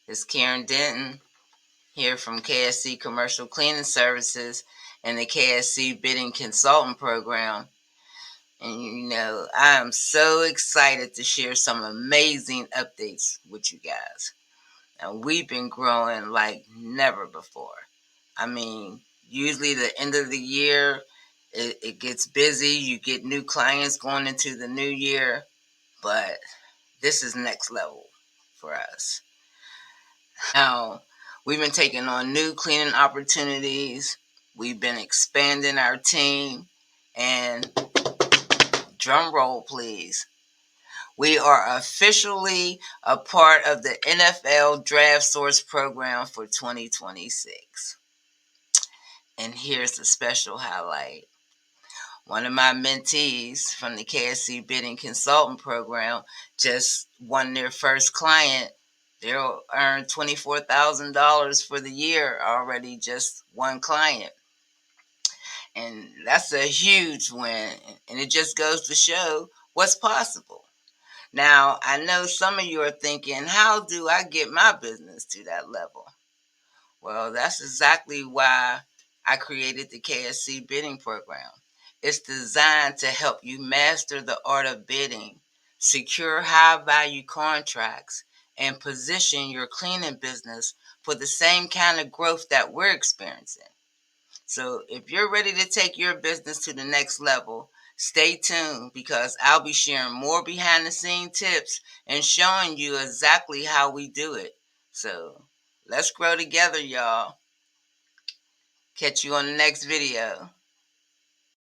It's Karen Denton here from KSC Commercial Cleaning Services and the KSC Bidding Consultant Program. And I am so excited to share some amazing updates with you guys. Now, we've been growing like never before. I mean, usually the end of the year, it gets busy. You get new clients going into the new year, but this is next level for us. Now, we've been taking on new cleaning opportunities. We've been expanding our team. And drum roll, please. We are officially a part of the NFL Draft Source program for 2026. And here's a special highlight. One of my mentees from the KSC Bidding Consultant Program just won their first client. They'll earn $24,000 for the year already, just one client. And that's a huge win. And it just goes to show what's possible. Now, I know some of you are thinking, how do I get my business to that level? Well, that's exactly why I created the KSC Bidding Program. It's designed to help you master the art of bidding, secure high-value contracts, and position your cleaning business for the same kind of growth that we're experiencing. So if you're ready to take your business to the next level, stay tuned because I'll be sharing more behind-the-scenes tips and showing you exactly how we do it. So let's grow together, y'all. Catch you on the next video.